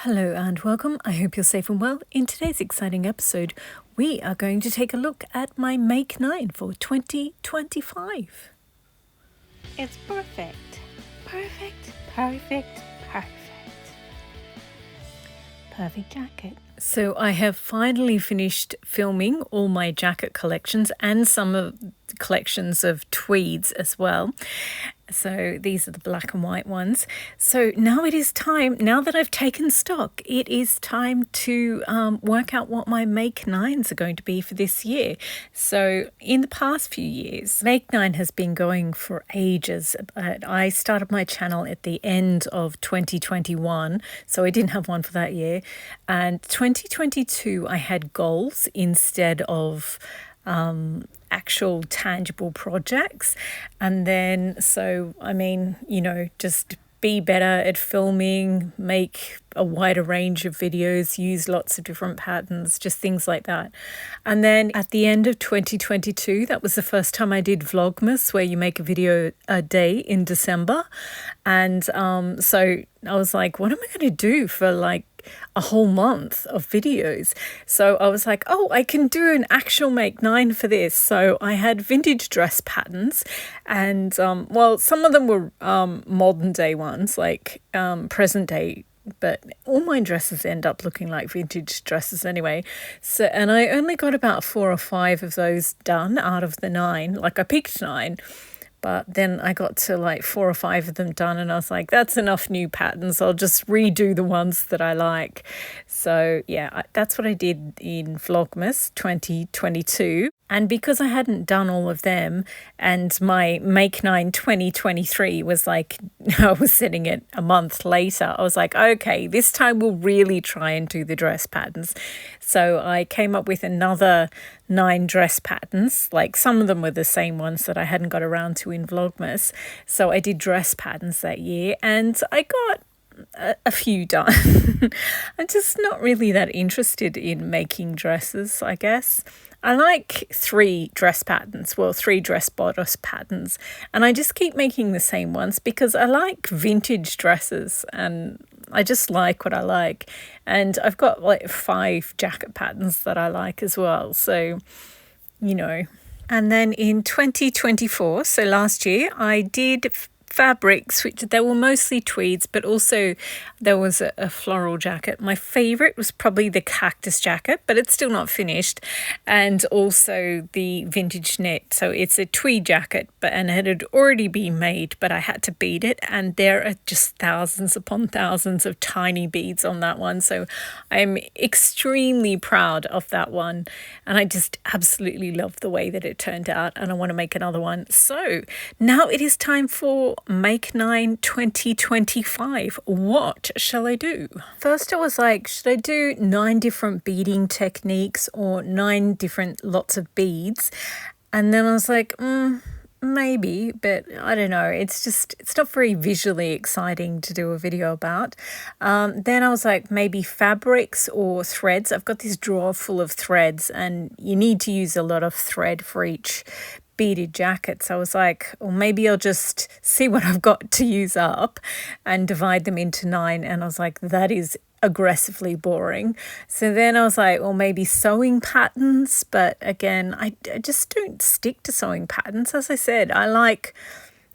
Hello and welcome. I hope you're safe and well. In today's exciting episode, we are going to take a look at my Make 9 for 2025. It's perfect. Perfect, perfect, perfect. Perfect jacket. So I have finally finished filming all my jacket collections and some of the collections of tweeds as well. So these are the black and white ones. So now it is time, now that I've taken stock, it is time to work out what my Make 9s are going to be for this year. So in the past few years, Make 9 has been going for ages. I started my channel at the end of 2021, so I didn't have one for that year. And 2022, I had goals instead of actual tangible projects. And then, just be better at filming, make a wider range of videos, use lots of different patterns, just things like that. And then at the end of 2022, that was the first time I did Vlogmas, where you make a video a day in December. And so I was like, what am I going to do for like a whole month of videos? So I was like, oh, I can do an actual Make 9 for this. So I had vintage dress patterns, and some of them were modern day ones, like present day, but all my dresses end up looking like vintage dresses anyway. So, and I only got about 4 or 5 of those done out of the 9. Like, I picked 9, but then I got to like 4 or 5 of them done, and I was like, that's enough new patterns. I'll just redo the ones that I like. So yeah, that's what I did in Vlogmas 2022. And because I hadn't done all of them, and my Make 9 2023 was like, I was setting it a month later, I was like, okay, this time we'll really try and do the dress patterns. So I came up with another 9 dress patterns. Like, some of them were the same ones that I hadn't got around to in Vlogmas. So I did dress patterns that year, and I got a few done. I'm just not really that interested in making dresses, I guess. I like 3 dress patterns, 3 dress bodice patterns, and I just keep making the same ones because I like vintage dresses and I just like what I like. And I've got like 5 jacket patterns that I like as well, so And then in 2024, so last year, I did fabrics, which they were mostly tweeds, but also there was a floral jacket. My favorite was probably the cactus jacket, but it's still not finished, and also the vintage knit. So it's a tweed jacket, and it had already been made, but I had to bead it, and there are just thousands upon thousands of tiny beads on that one. So I'm extremely proud of that one, and I just absolutely love the way that it turned out, and I want to make another one. So now it is time for Make 9 2025. What shall I do? First I was like, should I do 9 different beading techniques or 9 different lots of beads? And then I was like, maybe, but I don't know. It's not very visually exciting to do a video about. Then I was like, maybe fabrics or threads. I've got this drawer full of threads, and you need to use a lot of thread for each beaded jacket. So I was like, or maybe I'll just see what I've got to use up and divide them into 9. And I was like, that is aggressively boring. So then I was like, well, maybe sewing patterns. But again, I just don't stick to sewing patterns. As I said, I like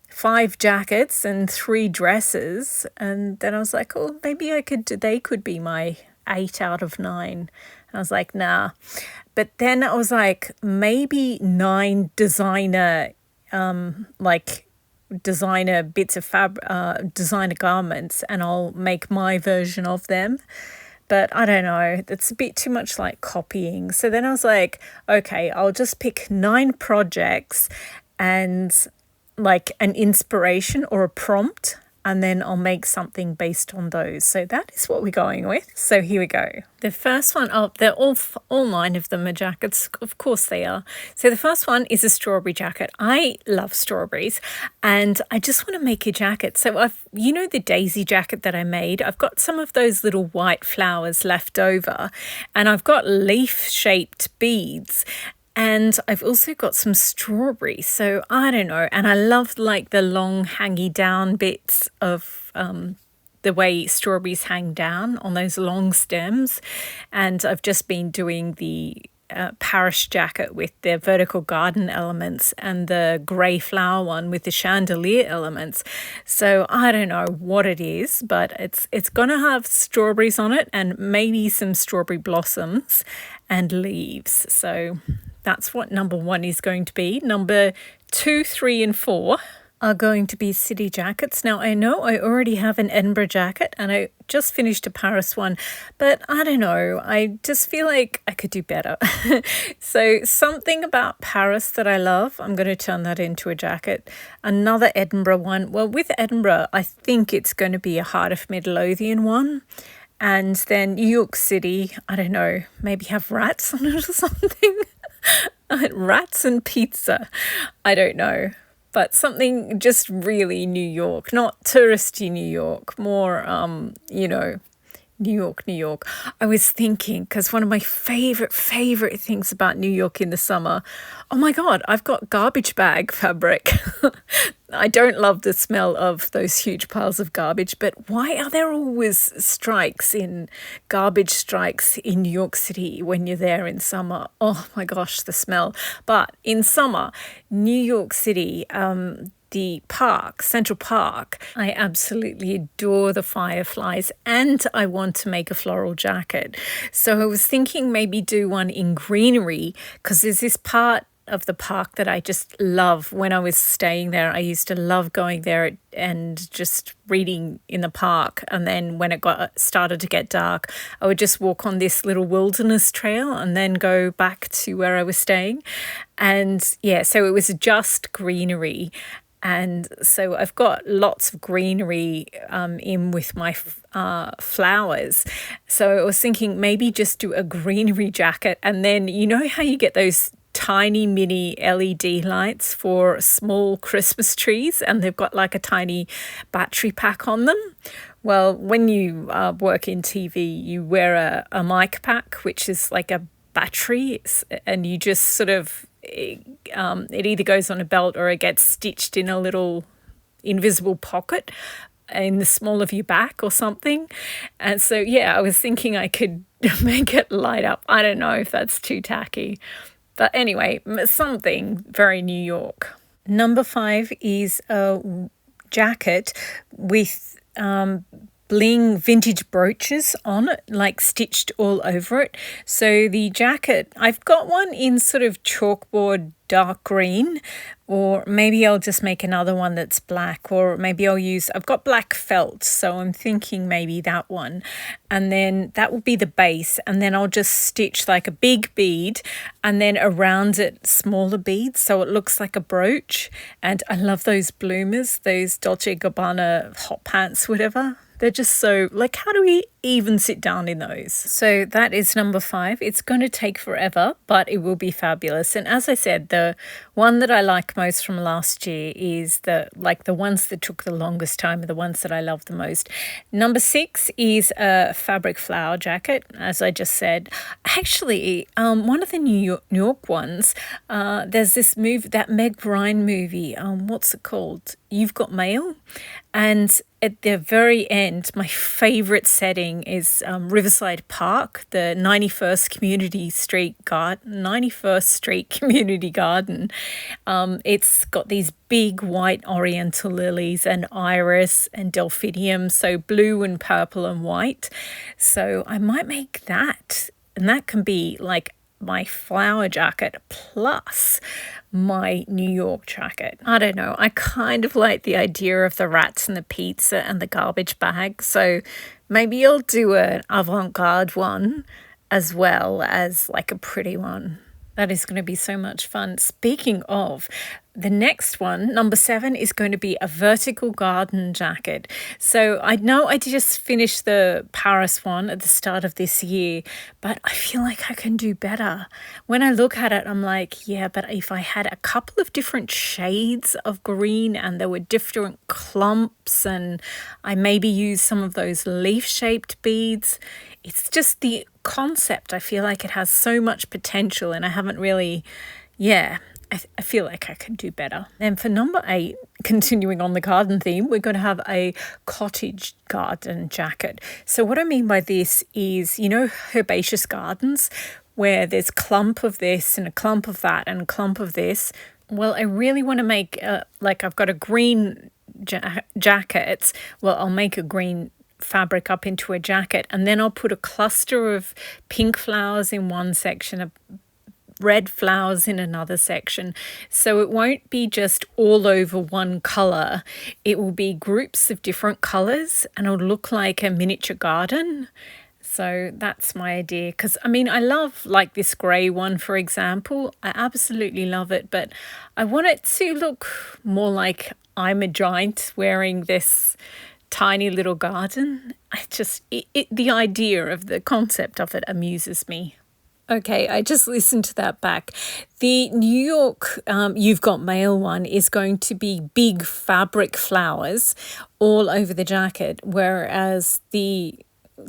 5 jackets and 3 dresses. And then I was like, oh, maybe they could be my 8 out of 9. I was like, nah. But then I was like, maybe 9 designer bits of designer garments, and I'll make my version of them. But I don't know, that's a bit too much like copying. So then I was like, okay, I'll just pick 9 projects and like an inspiration or a prompt, and then I'll make something based on those. So that is what we're going with. So here we go. The first one, they're all 9 of them are jackets. Of course they are. So the first one is a strawberry jacket. I love strawberries, and I just want to make a jacket. So the daisy jacket that I made, I've got some of those little white flowers left over, and I've got leaf-shaped beads. And I've also got some strawberries. So I don't know. And I love like the long hangy down bits of the the way strawberries hang down on those long stems. And I've just been doing the Paris jacket with the vertical garden elements and the grey flower one with the chandelier elements. So I don't know what it is, but it's gonna have strawberries on it and maybe some strawberry blossoms and leaves. So that's what number 1 is going to be. Number 2, 3 and 4 are going to be city jackets. Now, I know I already have an Edinburgh jacket and I just finished a Paris one, but I don't know. I just feel like I could do better. So something about Paris that I love, I'm going to turn that into a jacket. Another Edinburgh one. Well, with Edinburgh, I think it's going to be a Heart of Midlothian one. And then New York City, I don't know, maybe have rats on it or something. Rats and pizza. I don't know. But something just really New York, not touristy New York, more, New York. I was thinking, because one of my favorite things about New York in the summer, oh my God, I've got garbage bag fabric. I don't love the smell of those huge piles of garbage, but why are there always garbage strikes in New York City when you're there in summer? Oh my gosh, the smell. But in summer, New York City, the park, Central Park, I absolutely adore the fireflies and I want to make a floral jacket. So I was thinking maybe do one in greenery because there's this part of the park that I just love. When I was staying there, I used to love going there and just reading in the park. And then when it started to get dark, I would just walk on this little wilderness trail and then go back to where I was staying. And yeah, so it was just greenery. And so I've got lots of greenery in with my flowers. So I was thinking maybe just do a greenery jacket. And then you know how you get those tiny mini LED lights for small Christmas trees and they've got like a tiny battery pack on them? Well, when you work in TV, you wear a mic pack, which is like a battery, and you just sort of it either goes on a belt or it gets stitched in a little invisible pocket in the small of your back or something. And so, yeah, I was thinking I could make it light up. I don't know if that's too tacky. But anyway, something very New York. Number 5 is a jacket with bling vintage brooches on it, like stitched all over it. So the jacket, I've got one in sort of chalkboard dark green, or maybe I'll just make another one that's black, or maybe I've got black felt, so I'm thinking maybe that one. And then that will be the base, and then I'll just stitch like a big bead and then around it smaller beads so it looks like a brooch. And I love those bloomers, those Dolce & Gabbana hot pants, whatever. They're just so, like, how do we even sit down in those? So that is number 5. It's going to take forever, but it will be fabulous. And as I said, the one that I like most from last year is the ones that took the longest time are the ones that I love the most. Number 6 is a fabric flower jacket, as I just said. Actually, one of the New York ones, there's this movie, that Meg Ryan movie, what's it called? You've Got Mail. And at the very end, my favorite setting is Riverside Park, the 91st Street Community Garden. It's got these big white oriental lilies and iris and delphinium, so blue and purple and white. So I might make that, and that can be like my flower jacket plus my New York jacket. I don't know. I kind of like the idea of the rats and the pizza and the garbage bag. So maybe I'll do an avant-garde one as well as like a pretty one. That is going to be so much fun. Speaking of, the next one, number 7, is going to be a vertical garden jacket. So I know I just finished the Paris one at the start of this year, but I feel like I can do better. When I look at it, I'm like, yeah, but if I had a couple of different shades of green and there were different clumps and I maybe use some of those leaf-shaped beads, it's just the concept. I feel like it has so much potential and I haven't really, I feel like I can do better. And for number 8, continuing on the garden theme, we're going to have a cottage garden jacket. So what I mean by this is, you know, herbaceous gardens where there's a clump of this and a clump of that and a clump of this. Well, I really want to make, like I've got a green jacket. Well, I'll make a green fabric up into a jacket, and then I'll put a cluster of pink flowers in one section, a red flowers in another section. So it won't be just all over one color. It will be groups of different colors and it'll look like a miniature garden. So that's my idea, because I mean, I love like this grey one, for example. I absolutely love it, but I want it to look more like I'm a giant wearing this tiny little garden. The idea of the concept of it amuses me. Okay, I just listened to that back. The New York You've Got Mail one is going to be big fabric flowers all over the jacket, whereas the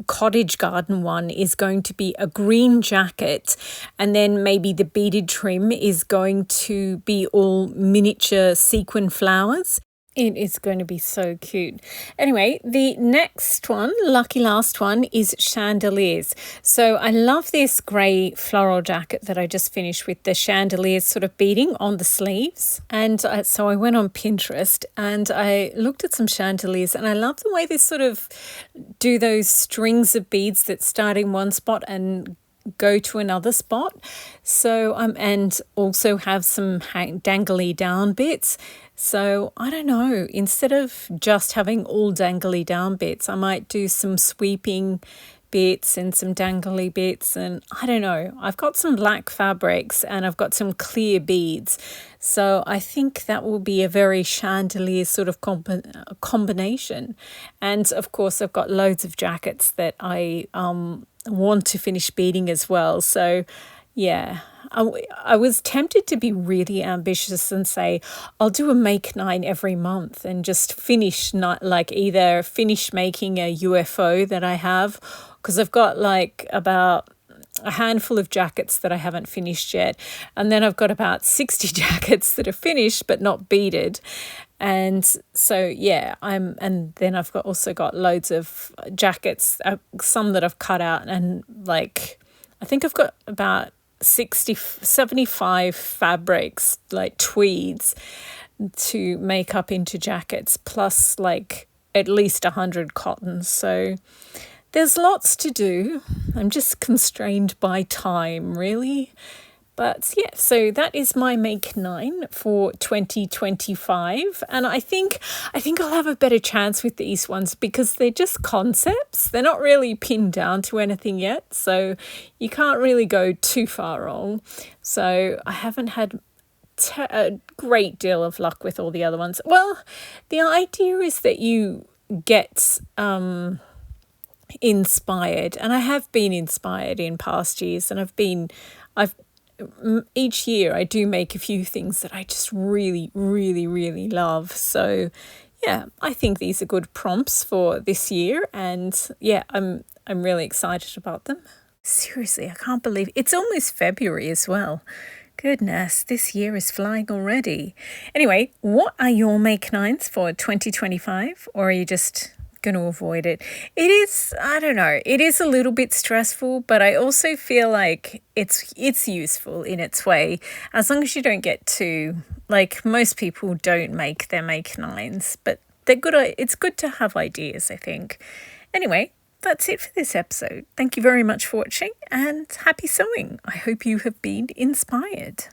Cottage Garden one is going to be a green jacket, and then maybe the beaded trim is going to be all miniature sequin flowers. It is going to be so cute. Anyway, the next one, lucky last one, is chandeliers. So I love this grey floral jacket that I just finished with the chandeliers sort of beading on the sleeves. And so I went on Pinterest and I looked at some chandeliers, and I love the way they sort of do those strings of beads that start in one spot and go to another spot. So and also have some dangly down bits. So I don't know, instead of just having all dangly down bits, I might do some sweeping bits and some dangly bits, and I don't know. I've got some black fabrics and I've got some clear beads. So I think that will be a very chandelier sort of combination. And of course, I've got loads of jackets that I want to finish beading as well. So yeah, I was tempted to be really ambitious and say I'll do a make 9 every month and just finish, not like either finish making a UFO that I have, because I've got like about a handful of jackets that I haven't finished yet, and then I've got about 60 jackets that are finished but not beaded. And so yeah, and then I've also got loads of jackets, some that I've cut out, and like I think I've got about 75 fabrics, like tweeds, to make up into jackets, plus like at least 100 cottons. So there's lots to do. I'm just constrained by time, really. But yeah, so that is my make 9 for 2025. And I think I'll have a better chance with these ones because they're just concepts. They're not really pinned down to anything yet. So you can't really go too far wrong. So I haven't had a great deal of luck with all the other ones. Well, the idea is that you get inspired, and I have been inspired in past years, and each year I do make a few things that I just really, really, really love. So yeah, I think these are good prompts for this year, and yeah, I'm really excited about them. Seriously, I can't believe it's almost February as well. Goodness, this year is flying already. Anyway, what are your make 9s for 2025, or are you just going to avoid it? It is, I don't know, it is a little bit stressful, but I also feel like it's useful in its way, as long as you don't get too, like most people don't make their make 9s, but they're good. It's good to have ideas, I think. Anyway, that's it for this episode. Thank you very much for watching, and happy sewing. I hope you have been inspired.